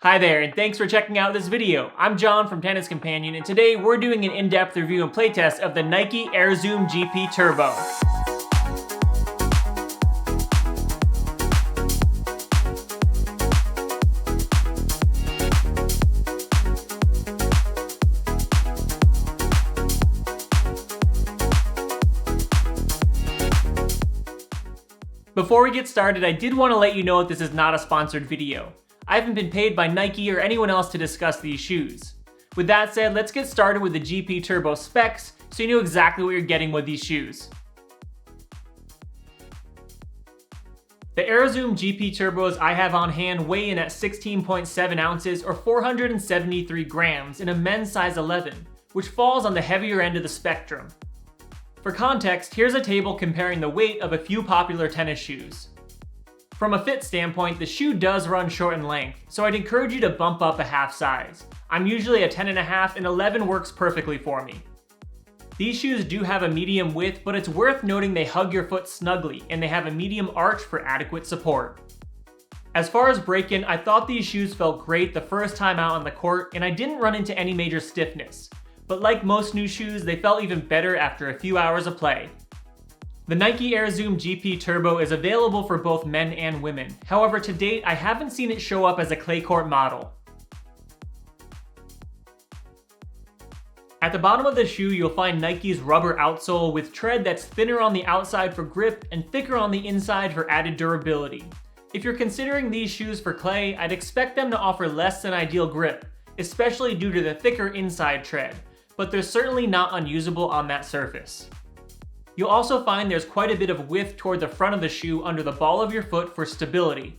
Hi there, and thanks for checking out this video. I'm John from TennisCompanion, and today we're doing an in-depth review and playtest of the Nike Air Zoom GP Turbo. Before we get started, I did want to let you know that this is not a sponsored video. I haven't been paid by Nike or anyone else to discuss these shoes. With that said, let's get started with the GP Turbo specs so you know exactly what you're getting with these shoes. The AeroZoom GP Turbos I have on hand weigh in at 16.7 ounces or 473 grams in a men's size 11, which falls on the heavier end of the spectrum. For context, here's a table comparing the weight of a few popular tennis shoes. From a fit standpoint, the shoe does run short in length, so I'd encourage you to bump up a half size. I'm usually a 10.5 and 11 works perfectly for me. These shoes do have a medium width, but it's worth noting they hug your foot snugly and they have a medium arch for adequate support. As far as break-in, I thought these shoes felt great the first time out on the court and I didn't run into any major stiffness. But like most new shoes, they felt even better after a few hours of play. The Nike Air Zoom GP Turbo is available for both men and women. However, to date, I haven't seen it show up as a clay court model. At the bottom of the shoe, you'll find Nike's rubber outsole with tread that's thinner on the outside for grip and thicker on the inside for added durability. If you're considering these shoes for clay, I'd expect them to offer less than ideal grip, especially due to the thicker inside tread, but they're certainly not unusable on that surface. You'll also find there's quite a bit of width toward the front of the shoe under the ball of your foot for stability.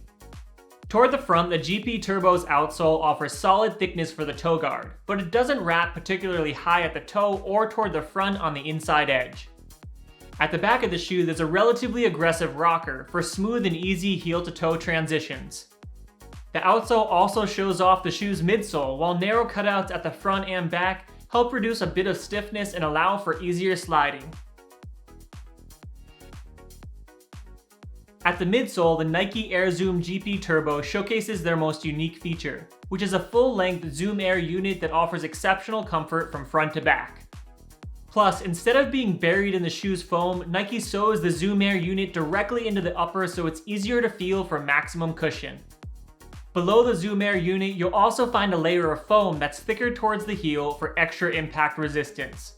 Toward the front, the GP Turbo's outsole offers solid thickness for the toe guard, but it doesn't wrap particularly high at the toe or toward the front on the inside edge. At the back of the shoe, there's a relatively aggressive rocker for smooth and easy heel-to-toe transitions. The outsole also shows off the shoe's midsole, while narrow cutouts at the front and back help reduce a bit of stiffness and allow for easier sliding. At the midsole, the Nike Air Zoom GP Turbo showcases their most unique feature, which is a full-length Zoom Air unit that offers exceptional comfort from front to back. Plus, instead of being buried in the shoe's foam, Nike sews the Zoom Air unit directly into the upper so it's easier to feel for maximum cushion. Below the Zoom Air unit, you'll also find a layer of foam that's thicker towards the heel for extra impact resistance.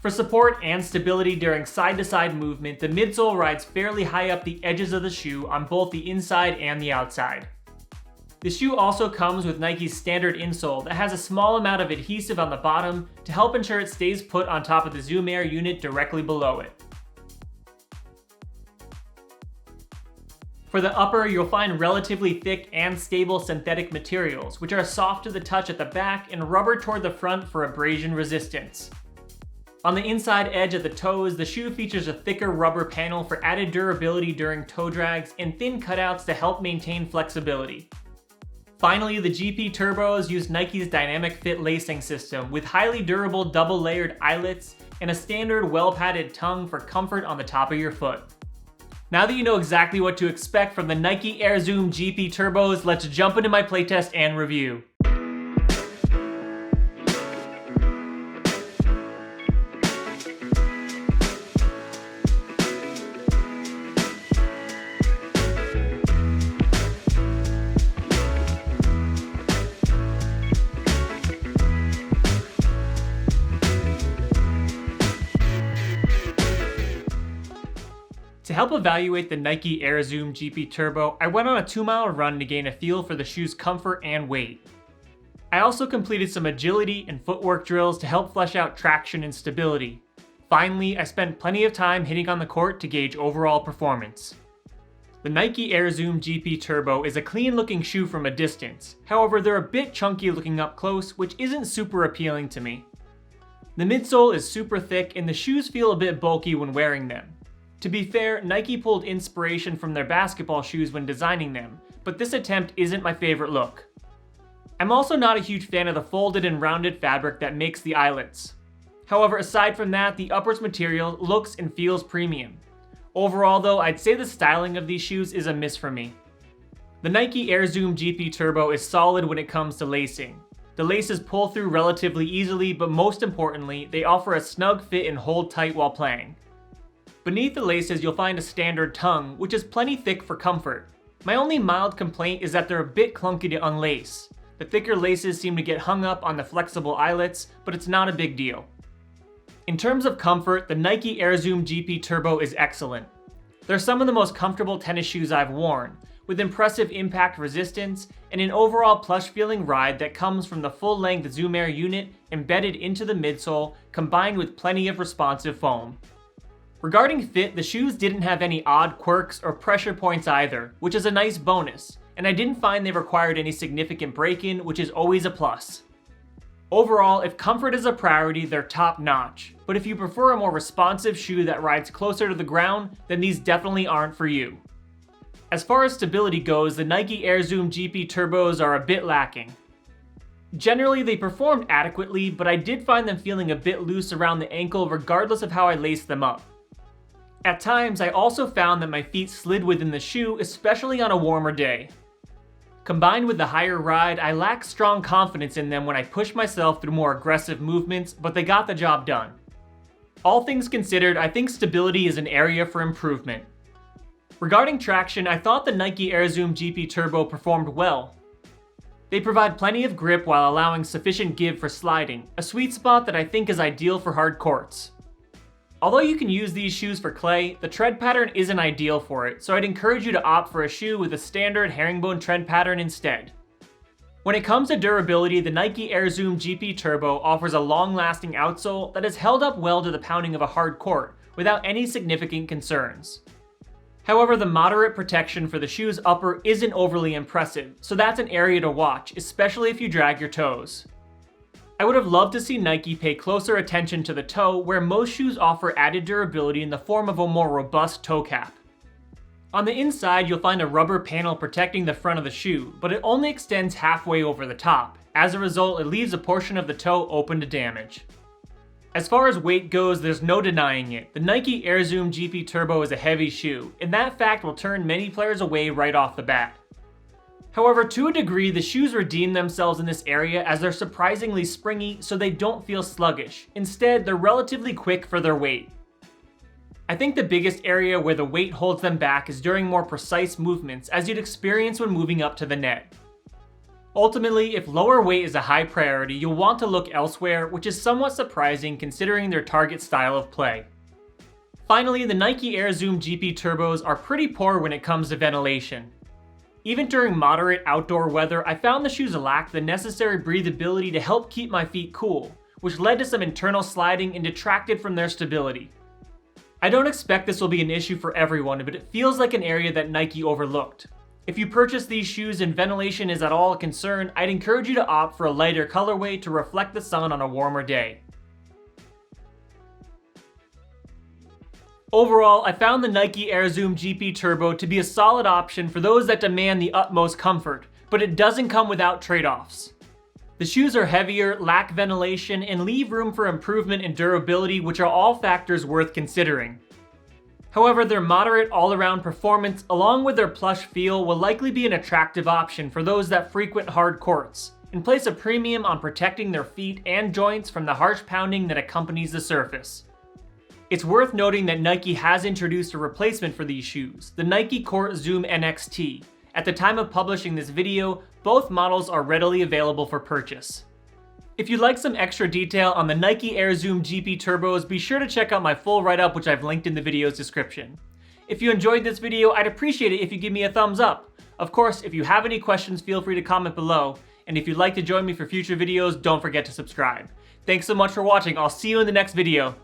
For support and stability during side-to-side movement, the midsole rides fairly high up the edges of the shoe on both the inside and the outside. The shoe also comes with Nike's standard insole that has a small amount of adhesive on the bottom to help ensure it stays put on top of the Zoom Air unit directly below it. For the upper, you'll find relatively thick and stable synthetic materials, which are soft to the touch at the back and rubber toward the front for abrasion resistance. On the inside edge of the toes, the shoe features a thicker rubber panel for added durability during toe drags and thin cutouts to help maintain flexibility. Finally, the GP Turbos use Nike's Dynamic Fit lacing system with highly durable double-layered eyelets and a standard well-padded tongue for comfort on the top of your foot. Now that you know exactly what to expect from the Nike Air Zoom GP Turbos, let's jump into my playtest and review. To help evaluate the Nike Air Zoom GP Turbo, I went on a 2-mile run to gain a feel for the shoe's comfort and weight. I also completed some agility and footwork drills to help flesh out traction and stability. Finally, I spent plenty of time hitting on the court to gauge overall performance. The Nike Air Zoom GP Turbo is a clean-looking shoe from a distance. However, they're a bit chunky looking up close, which isn't super appealing to me. The midsole is super thick and the shoes feel a bit bulky when wearing them. To be fair, Nike pulled inspiration from their basketball shoes when designing them, but this attempt isn't my favorite look. I'm also not a huge fan of the folded and rounded fabric that makes the eyelets. However, aside from that, the uppers material looks and feels premium. Overall though, I'd say the styling of these shoes is a miss for me. The Nike Air Zoom GP Turbo is solid when it comes to lacing. The laces pull through relatively easily, but most importantly, they offer a snug fit and hold tight while playing. Beneath the laces, you'll find a standard tongue, which is plenty thick for comfort. My only mild complaint is that they're a bit clunky to unlace. The thicker laces seem to get hung up on the flexible eyelets, but it's not a big deal. In terms of comfort, the Nike Air Zoom GP Turbo is excellent. They're some of the most comfortable tennis shoes I've worn, with impressive impact resistance and an overall plush-feeling ride that comes from the full-length Zoom Air unit embedded into the midsole, combined with plenty of responsive foam. Regarding fit, the shoes didn't have any odd quirks or pressure points either, which is a nice bonus, and I didn't find they required any significant break-in, which is always a plus. Overall, if comfort is a priority, they're top-notch, but if you prefer a more responsive shoe that rides closer to the ground, then these definitely aren't for you. As far as stability goes, the Nike Air Zoom GP Turbos are a bit lacking. Generally, they performed adequately, but I did find them feeling a bit loose around the ankle regardless of how I laced them up. At times, I also found that my feet slid within the shoe, especially on a warmer day. Combined with the higher ride, I lacked strong confidence in them when I pushed myself through more aggressive movements, but they got the job done. All things considered, I think stability is an area for improvement. Regarding traction, I thought the Nike Air Zoom GP Turbo performed well. They provide plenty of grip while allowing sufficient give for sliding, a sweet spot that I think is ideal for hard courts. Although you can use these shoes for clay, the tread pattern isn't ideal for it, so I'd encourage you to opt for a shoe with a standard herringbone tread pattern instead. When it comes to durability, the Nike Air Zoom GP Turbo offers a long-lasting outsole that has held up well to the pounding of a hard court without any significant concerns. However, the moderate protection for the shoe's upper isn't overly impressive, so that's an area to watch, especially if you drag your toes. I would have loved to see Nike pay closer attention to the toe, where most shoes offer added durability in the form of a more robust toe cap. On the inside, you'll find a rubber panel protecting the front of the shoe, but it only extends halfway over the top. As a result, it leaves a portion of the toe open to damage. As far as weight goes, there's no denying it. The Nike Air Zoom GP Turbo is a heavy shoe, and that fact will turn many players away right off the bat. However, to a degree, the shoes redeem themselves in this area as they're surprisingly springy, so they don't feel sluggish. Instead, they're relatively quick for their weight. I think the biggest area where the weight holds them back is during more precise movements, as you'd experience when moving up to the net. Ultimately, if lower weight is a high priority, you'll want to look elsewhere, which is somewhat surprising considering their target style of play. Finally, the Nike Air Zoom GP Turbos are pretty poor when it comes to ventilation. Even during moderate outdoor weather, I found the shoes lacked the necessary breathability to help keep my feet cool, which led to some internal sliding and detracted from their stability. I don't expect this will be an issue for everyone, but it feels like an area that Nike overlooked. If you purchase these shoes and ventilation is at all a concern, I'd encourage you to opt for a lighter colorway to reflect the sun on a warmer day. Overall, I found the Nike Air Zoom GP Turbo to be a solid option for those that demand the utmost comfort, but it doesn't come without trade-offs. The shoes are heavier, lack ventilation, and leave room for improvement in durability, which are all factors worth considering. However, their moderate all-around performance, along with their plush feel, will likely be an attractive option for those that frequent hard courts, and place a premium on protecting their feet and joints from the harsh pounding that accompanies the surface. It's worth noting that Nike has introduced a replacement for these shoes, the Nike Court Zoom NXT. At the time of publishing this video, both models are readily available for purchase. If you'd like some extra detail on the Nike Air Zoom GP Turbos, be sure to check out my full write-up, which I've linked in the video's description. If you enjoyed this video, I'd appreciate it if you give me a thumbs up. Of course, if you have any questions, feel free to comment below, and if you'd like to join me for future videos, don't forget to subscribe. Thanks so much for watching, I'll see you in the next video.